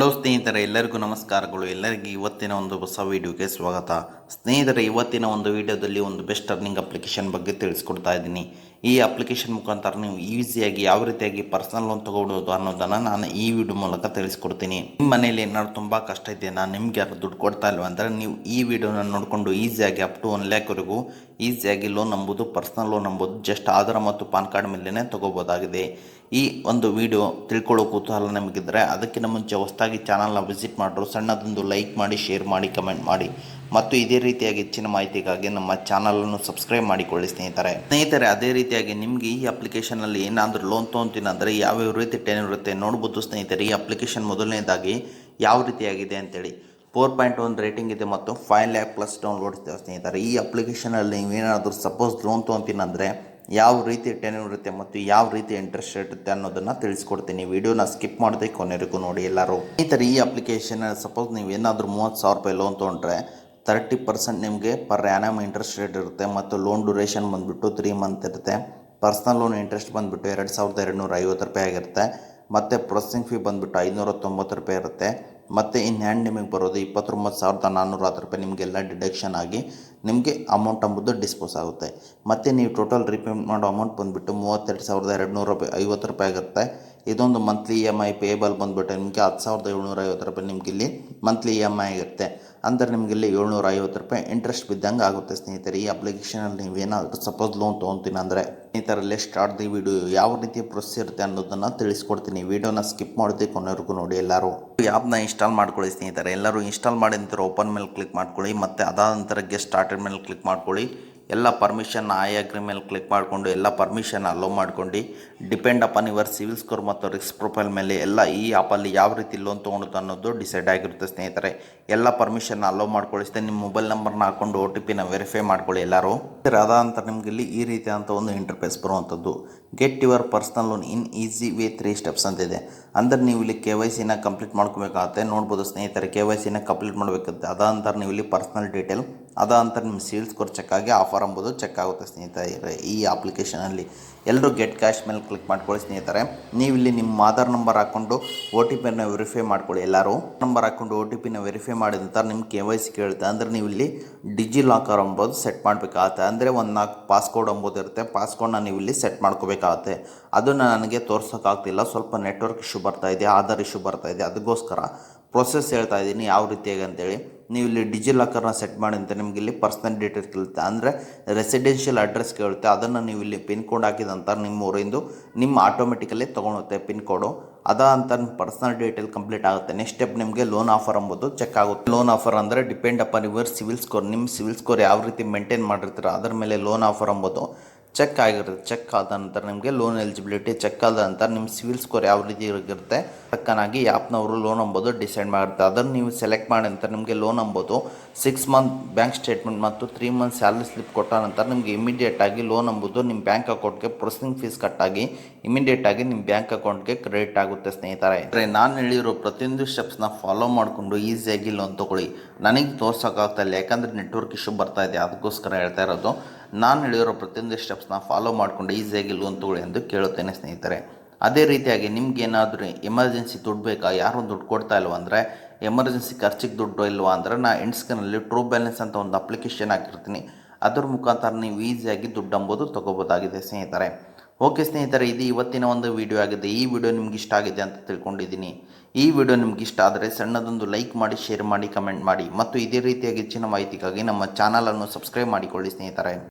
Hello ಸ್ನೇಹಿತರೆ, ಎಲ್ಲರಿಗೂ ನಮಸ್ಕಾರಗಳು. ಎಲ್ಲರಿಗೂ ಇವತ್ತಿನ ಒಂದು ಹೊಸ ವಿಡಿಯೋಗೆ ಸ್ವಾಗತ. ಸ್ನೇಹಿತರೆ, ಇವತ್ತಿನ ಒಂದು ವಿಡಿಯೋದಲ್ಲಿ ಒಂದು ಬೆಸ್ಟ್ ಅರ್ನಿಂಗ್ ಅಪ್ಲಿಕೇಶನ್ ಬಗ್ಗೆ ತಿಳಿಸ್ಕೊಡ್ತಾ ಇದ್ದೀನಿ. ಈ ಅಪ್ಲಿಕೇಶನ್ ಮುಖಾಂತರ ನೀವು ಈಸಿಯಾಗಿ ಯಾವ ರೀತಿಯಾಗಿ ಪರ್ಸನಲ್ ಲೋನ್ ತಗೊಳ್ಳೋದು ಅನ್ನೋದನ್ನು ನಾನು ಈ ವಿಡಿಯೋ ಮೂಲಕ ತಿಳಿಸ್ಕೊಡ್ತೀನಿ. ನಿಮ್ಮ ಮನೇಲಿ ಏನಾದ್ರು ತುಂಬ ಕಷ್ಟ ಇದೆ, ನಾನು ನಿಮ್ಗೆ ಯಾರು ದುಡ್ಡು ಕೊಡ್ತಾ ಇಲ್ವ ಅಂದರೆ ನೀವು ಈ ವಿಡಿಯೋನ ನೋಡಿಕೊಂಡು ಈಸಿಯಾಗಿ ಅಪ್ ಟು 1 ಲ್ಯಾಕ್ವರೆಗೂ ಈಸಿಯಾಗಿ ಲೋನ್ ನಂಬೋದು, ಪರ್ಸನಲ್ ಲೋನ್ ನಂಬೋದು ಜಸ್ಟ್ ಆಧಾರ್ ಮತ್ತು ಪಾನ್ ಕಾರ್ಡ್ ಮೇಲೇ ತಗೋಬೋದಾಗಿದೆ. ಈ ಒಂದು ವಿಡಿಯೋ ತಿಳ್ಕೊಳ್ಳೋ ಕುತೂಹಲ ನಮಗಿದ್ರೆ ಅದಕ್ಕಿಂತ ಮುಂಚೆ ಹೊಸದಾಗಿ ಚಾನಲ್ನ ವಿಸಿಟ್ ಮಾಡಿದ್ರು ಸಣ್ಣದೊಂದು ಲೈಕ್ ಮಾಡಿ, ಶೇರ್ ಮಾಡಿ, ಕಮೆಂಟ್ ಮಾಡಿ ಮತ್ತು ಇದೇ ರೀತಿಯಾಗಿ ಹೆಚ್ಚಿನ ಮಾಹಿತಿಗಾಗಿ ನಮ್ಮ ಚಾನಲನ್ನು ಸಬ್ಸ್ಕ್ರೈಬ್ ಮಾಡಿಕೊಳ್ಳಿ ಸ್ನೇಹಿತರೆ. ಅದೇ ರೀತಿಯಾಗಿ ನಿಮಗೆ ಈ ಅಪ್ಲಿಕೇಶನಲ್ಲಿ ಏನಾದರೂ ಲೋನ್ ತೊಗೊತೀನಿ ಅಂದರೆ ಯಾವ್ಯಾವ ರೀತಿ ಟೆನ್ ಇರುತ್ತೆ ನೋಡ್ಬೋದು ಸ್ನೇಹಿತರೆ. ಈ ಅಪ್ಲಿಕೇಶನ್ ಮೊದಲನೇದಾಗಿ ಯಾವ ರೀತಿಯಾಗಿದೆ ಅಂತೇಳಿ 4.1 ರೇಟಿಂಗ್ ಇದೆ ಮತ್ತು 5 ಲ್ಯಾಕ್ ಪ್ಲಸ್ ಡೌನ್ಲೋಡ್ಸ್ ಇದೆ ಸ್ನೇಹಿತರೆ. ಈ ಅಪ್ಲಿಕೇಶನಲ್ಲಿ ನೀವೇನಾದರೂ ಸಪೋಸ್ ಲೋನ್ ತೊಗೊತೀನಿ ಅಂದರೆ ಯಾವ ರೀತಿ ಟೆನ್ ಇರುತ್ತೆ ಮತ್ತು ಯಾವ ರೀತಿ ಇಂಟ್ರೆಸ್ಟ್ ಇರುತ್ತೆ ಅನ್ನೋದನ್ನು ತಿಳಿಸ್ಕೊಡ್ತೀನಿ. ವಿಡಿಯೋನ ಸ್ಕಿಪ್ ಮಾಡದೆ ಕೊನೆವರೆಗೂ ನೋಡಿ ಎಲ್ಲರೂ. ಸ್ನೇಹಿತರೆ, ಈ ಅಪ್ಲಿಕೇಶನ್ ಸಪೋಸ್ ನೀವು ಏನಾದರೂ 30,000 ರೂಪಾಯಿ ಲೋನ್ ತೊಗೊಂಡ್ರೆ 30% ನಿಮಗೆ ಪರ್ ಆ್ಯನಮ್ ಇಂಟ್ರೆಸ್ಟ್ ರೇಟ್ ಇರುತ್ತೆ ಮತ್ತು ಲೋನ್ ಡ್ಯೂರೇಷನ್ ಬಂದುಬಿಟ್ಟು 3 ಮಂತ್ ಇರುತ್ತೆ. ಪರ್ಸ್ನಲ್ ಲೋನ್ ಇಂಟ್ರೆಸ್ಟ್ ಬಂದುಬಿಟ್ಟು 2,250 ರೂಪಾಯಿ ಆಗಿರುತ್ತೆ ಮತ್ತು ಪ್ರೊಸೆಸಿಂಗ್ ಫೀ ಬಂದುಬಿಟ್ಟು 590 ರೂಪಾಯಿ ಇರುತ್ತೆ ಮತ್ತು ಇನ್ ಹ್ಯಾಂಡ್ ನಿಮಗೆ ಬರೋದು 29,410 ರೂಪಾಯಿ. ನಿಮಗೆಲ್ಲ ಡಿಡಕ್ಷನ್ ಆಗಿ ನಿಮಗೆ ಅಮೌಂಟ್ ಎಂಬುದು ಡಿಸ್ಪೋಸ್ ಆಗುತ್ತೆ ಮತ್ತು ನೀವು ಟೋಟಲ್ ರೀಪೇಮೆಂಟ್ ಮಾಡೋ ಅಮೌಂಟ್ ಬಂದುಬಿಟ್ಟು 32,250 ರೂಪಾಯಿ ಆಗುತ್ತೆ. ಇದೊಂದು ಮಂತ್ಲಿ EMI ಪೇಬಲ್ ಬಂದುಬಿಟ್ಟು ನಿಮಗೆ 10,750 ರೂಪಾಯಿ ನಿಮ್ಗೆ ಇಲ್ಲಿ ಮಂತ್ಲಿ EMI ಆಗಿರುತ್ತೆ. ಅಂದರೆ ನಿಮಗೆ ಇಲ್ಲಿ 750 ರೂಪಾಯಿ ಇಂಟ್ರೆಸ್ಟ್ ಬಿದ್ದಂಗೆ ಆಗುತ್ತೆ ಸ್ನೇಹಿತರೆ. ಈ ಅಪ್ಲಿಕೇಶನಲ್ಲಿ ನೀವೇನಾದರೂ ಸಪೋಸ್ ಲೋನ್ ತೊಗೊತೀನಿ ಅಂದರೆ ಸ್ನೇಹಿತರಲ್ಲಿ ಸ್ಟಾರ್ಟ್ ದಿ ವಿಡಿಯೋ ಯಾವ ರೀತಿ ಪ್ರೊಸೆಸ್ ಇರುತ್ತೆ ಅನ್ನೋದನ್ನು ತಿಳಿಸ್ಕೊಡ್ತೀನಿ. ವಿಡಿಯೋನ ಸ್ಕಿಪ್ ಮಾಡದೆ ಕೊನೆವರೆಗೂ ನೋಡಿ ಎಲ್ಲರೂ. ಈ ಆ್ಯಪ್ನ ಇನ್ಸ್ಟಾಲ್ ಮಾಡ್ಕೊಳ್ಳಿ ಸ್ನೇಹಿತರೆ. ಎಲ್ಲರೂ ಇನ್ಸ್ಟಾಲ್ ಮಾಡಿದ ನಂತರ ಓಪನ್ ಮೇಲೆ ಕ್ಲಿಕ್ ಮಾಡ್ಕೊಳ್ಳಿ ಮತ್ತು ಅದಾದ ನಂತರ ಗೆಟ್ ಸ್ಟಾರ್ಟೆಡ್ ಮೇಲೆ ಕ್ಲಿಕ್ ಮಾಡ್ಕೊಳ್ಳಿ. ಎಲ್ಲ ಪರ್ಮಿಷನ್ ಐ ಅಗ್ರಿ ಮೇಲೆ ಕ್ಲಿಕ್ ಮಾಡಿಕೊಂಡು ಎಲ್ಲ ಪರ್ಮಿಷನ್ ಅಲೋ ಮಾಡ್ಕೊಂಡು depend upon your civil score ಮತ್ತು ರಿಸ್ಕ್ ಪ್ರೊಫೈಲ್ ಮೇಲೆ ಎಲ್ಲ ಈ ಆ್ಯಪಲ್ಲಿ ಯಾವ ರೀತಿ ಲೋನ್ ತೊಗೊಳೋದು ಅನ್ನೋದು ಡಿಸೈಡ್ ಆಗಿರುತ್ತೆ ಸ್ನೇಹಿತರೆ. ಎಲ್ಲ ಪರ್ಮಿಷನ್ ಅಲೋ ಮಾಡ್ಕೊಳ್ಳಿస్తే ನಿಮ್ಮ ಮೊಬೈಲ್ ನಂಬರ್ನ ಹಾಕ್ಕೊಂಡು OTPನ ವೆರಿಫೈ ಮಾಡ್ಕೊಳ್ಳಿ ಎಲ್ಲರೂ. ಅದಾದ ನಂತರ ನಿಮಗೆ ಇಲ್ಲಿ ಈ ರೀತಿಯಾದಂಥ ಒಂದು ಇಂಟರ್ಫೇಸ್ ಬರುವಂಥದ್ದು get your personal loan in easy way 3 steps ಅಂತಿದೆ. ಅಂದರೆ ನೀವು ಇಲ್ಲಿ KYCನ ಕಂಪ್ಲೀಟ್ ಮಾಡ್ಕೋಬೇಕಾಗುತ್ತೆ. ನೋಡ್ಬೋದು ಸ್ನೇಹಿತರೆ, KYCನ ಕಂಪ್ಲೀಟ್ ಮಾಡಬೇಕಾಗುತ್ತೆ. ಅದಾದ ನಂತರ ನೀವು ಇಲ್ಲಿ ಪರ್ಸನಲ್ ಡೀಟೇಲ್, ಅದಾದ ನಂತರ ನಿಮ್ಮ ಸಿವಿಲ್ ಸ್ಕೋರ್ ಚೆಕ್ ಆಗಿ ಆಫರ್ ಎಂಬುದು ಚೆಕ್ ಆಗುತ್ತೆ ಸ್ನೇಹಿತರೆ. ಈ ಅಪ್ಲಿಕೇಶನಲ್ಲಿ ಎಲ್ಲರೂ ಗೆಟ್ ಕ್ಯಾಶ್ ಮೇಲೆ ಕ್ಲಿಕ್ ಮಾಡ್ಕೊಳ್ಳಿ ಸ್ನೇಹಿತರೆ. ನೀವು ಇಲ್ಲಿ ನಿಮ್ಮ ಆಧಾರ್ ನಂಬರ್ ಹಾಕ್ಕೊಂಡು OTPನ ವೆರಿಫೈ ಮಾಡ್ಕೊಳ್ಳಿ ಎಲ್ಲರೂ. ನಂಬರ್ ಹಾಕ್ಕೊಂಡು OTPನ ವೆರಿಫೈ ಮಾಡಿದ ನಂತರ ನಿಮ್ಮ KYC ಕೇಳುತ್ತೆ. ಅಂದರೆ ನೀವು ಇಲ್ಲಿ ಡಿಜಿ ಲಾಕರ್ ಎಂಬುದು ಸೆಟ್ ಮಾಡಬೇಕಾಗುತ್ತೆ. ಅಂದರೆ ಒಂದು 4 ಪಾಸ್ಕೋಡ್ ಎಂಬುದು ಇರುತ್ತೆ. ಪಾಸ್ಕೋಡ್ನ ನೀವು ಇಲ್ಲಿ ಸೆಟ್ ಮಾಡ್ಕೋಬೇಕಾಗುತ್ತೆ. ಅದನ್ನು ನನಗೆ ತೋರ್ಸೋಕ್ಕಾಗ್ತಿಲ್ಲ, ಸ್ವಲ್ಪ ನೆಟ್ವರ್ಕ್ ಇಶ್ಯೂ ಬರ್ತಾ ಇದೆ, ಆಧಾರ್ ಇಶ್ಯೂ ಬರ್ತಾ ಇದೆ, ಅದಕ್ಕೋಸ್ಕರ ಪ್ರೊಸೆಸ್ ಹೇಳ್ತಾ ಇದ್ದೀನಿ ಯಾವ ರೀತಿಯಾಗಿ ಅಂತೇಳಿ. ನೀವು ಇಲ್ಲಿ ಡಿಜಿ ಲಾಕರ್ನ ಸೆಟ್ ಮಾಡಿ ಅಂತ ನಿಮಗೆ ಇಲ್ಲಿ ಪರ್ಸನಲ್ ಡೀಟೇಲ್ಸ್ ಕೇಳುತ್ತೆ. ಅಂದರೆ ರೆಸಿಡೆನ್ಷಿಯಲ್ ಅಡ್ರೆಸ್ ಕೇಳುತ್ತೆ. ಅದನ್ನು ನೀವು ಇಲ್ಲಿ ಪಿನ್ ಕೋಡ್ ಹಾಕಿದ ನಂತರ ನಿಮ್ಮ ಊರಿಂದು ನಿಮ್ಮ ಆಟೋಮೆಟಿಕಲಿ ತೊಗೊಳುತ್ತೆ ಪಿನ್ ಕೋಡು. ಅದಂತ ನಿಮ್ಮ ಪರ್ಸನಲ್ ಡೀಟೇಲ್ ಕಂಪ್ಲೀಟ್ ಆಗುತ್ತೆ. ನೆಕ್ಸ್ಟ್ ಸ್ಟೆಪ್ ನಿಮಗೆ ಲೋನ್ ಆಫರ್ ಎಂಬುದು ಚೆಕ್ ಆಗುತ್ತೆ. ಲೋನ್ ಆಫರ್ ಅಂದರೆ depend upon your civil score. ನಿಮ್ಮ ಸಿವಿಲ್ ಸ್ಕೋರ್ ಯಾವ ರೀತಿ ಮೇಂಟೈನ್ ಮಾಡಿರ್ತೀರೋ ಅದರ ಮೇಲೆ ಲೋನ್ ಆಫರ್ ಎಂಬುದು ಚೆಕ್ ಆಗಿರುತ್ತೆ. ಚೆಕ್ ಆದ ನಂತರ ನಿಮಗೆ ಲೋನ್ ಎಲಿಜಿಬಿಲಿಟಿ ಚೆಕ್ ಆದ ನಂತರ ನಿಮ್ಮ ಸಿವಿಲ್ ಸ್ಕೋರ್ ಯಾವ ರೀತಿ ಇರುತ್ತೆ ತಕ್ಕನಾಗಿ ಆ್ಯಪ್ನವರು ಲೋನ್ ಎಂಬುದು ಡಿಸೈಡ್ ಮಾಡುತ್ತೆ. ಅದನ್ನು ನೀವು ಸೆಲೆಕ್ಟ್ ಮಾಡಿ ನಂತರ ನಿಮಗೆ ಲೋನ್ ಎಂಬುದು 6 ಮಂತ್ ಬ್ಯಾಂಕ್ ಸ್ಟೇಟ್ಮೆಂಟ್ ಮತ್ತು 3 ಮಂತ್ ಸ್ಯಾಲರಿ ಸ್ಲಿಪ್ ಕೊಟ್ಟ ನಂತರ ನಿಮಗೆ ಇಮಿಡಿಯೇಟಾಗಿ ಲೋನ್ ಎಂಬುದು ನಿಮ್ಮ ಬ್ಯಾಂಕ್ ಅಕೌಂಟ್ಗೆ ಪ್ರೊಸೆಸಿಂಗ್ ಫೀಸ್ ಕಟ್ಟಾಗಿ ಇಮಿಡಿಯೇಟಾಗಿ ನಿಮ್ಮ ಬ್ಯಾಂಕ್ ಅಕೌಂಟ್ಗೆ ಕ್ರೆಡಿಟ್ ಆಗುತ್ತೆ ಸ್ನೇಹಿತರೆ. ನಾನು ಹೇಳಿರೋ ಪ್ರತಿಯೊಂದು ಸ್ಟೆಪ್ಸ್ನ ಫಾಲೋ ಮಾಡಿಕೊಂಡು ಈಸಿಯಾಗಿ ಲೋನ್ ತೊಗೊಳ್ಳಿ. ನನಗೆ ತೋರ್ಸೋಕ್ಕಾಗ್ತಾಯಿಲ್ಲ, ಯಾಕಂದರೆ ನೆಟ್ವರ್ಕ್ ಇಶ್ಯೂ ಬರ್ತಾ ಇದೆ, ಅದಕ್ಕೋಸ್ಕರ ಹೇಳ್ತಾ ಇರೋದು. ನಾನು ಹೇಳಿರೋ ಪ್ರತಿಯೊಂದು ಸ್ಟೆಪ್ಸ್ನ ಫಾಲೋ ಮಾಡಿಕೊಂಡು ಈಸಿಯಾಗಿ ಲೋನ್ ತೊಗೊಳ್ಳಿ ಎಂದು ಕೇಳುತ್ತೇನೆ ಸ್ನೇಹಿತರೆ. ಅದೇ ರೀತಿಯಾಗಿ ನಿಮ್ಗೆ ಏನಾದರೂ ಎಮರ್ಜೆನ್ಸಿ ದುಡ್ಡು ಬೇಕಾ, ಯಾರು ದುಡ್ಡು ಕೊಡ್ತಾ ಇಲ್ವ ಅಂದರೆ ಎಮರ್ಜೆನ್ಸಿ ಖರ್ಚಿಗೆ ದುಡ್ಡು ಇಲ್ವಾ ಅಂದರೆ ನಾನು ಎಂಡ್ಸ್ಕನಲ್ಲಿ ಟ್ರೂ ಬ್ಯಾಲೆನ್ಸ್ ಅಂತ ಒಂದು ಅಪ್ಲಿಕೇಶನ್ ಹಾಕಿರ್ತೀನಿ. ಅದರ ಮುಖಾಂತರ ನೀವು ಈಸಿಯಾಗಿ ದುಡ್ಡು ಎಂಬುದು ತೊಗೋಬೋದಾಗಿದೆ ಸ್ನೇಹಿತರೆ. ಓಕೆ ಸ್ನೇಹಿತರೆ, ಇದು ಇವತ್ತಿನ ಒಂದು ವಿಡಿಯೋ ಆಗಿದೆ. ಈ ವಿಡಿಯೋ ನಿಮ್ಗೆ ಇಷ್ಟ ಆಗಿದೆ ಅಂತ ತಿಳ್ಕೊಂಡಿದ್ದೀನಿ. ಈ ವಿಡಿಯೋ ನಿಮ್ಗೆ ಇಷ್ಟ ಆದರೆ ಸಣ್ಣದೊಂದು ಲೈಕ್ ಮಾಡಿ, ಶೇರ್ ಮಾಡಿ, ಕಮೆಂಟ್ ಮಾಡಿ ಮತ್ತು ಇದೇ ರೀತಿಯಾಗಿ ಹೆಚ್ಚಿನ ಮಾಹಿತಿಗಾಗಿ ನಮ್ಮ ಚಾನಲನ್ನು ಸಬ್ಸ್ಕ್ರೈಬ್ ಮಾಡಿಕೊಳ್ಳಿ ಸ್ನೇಹಿತರೆ.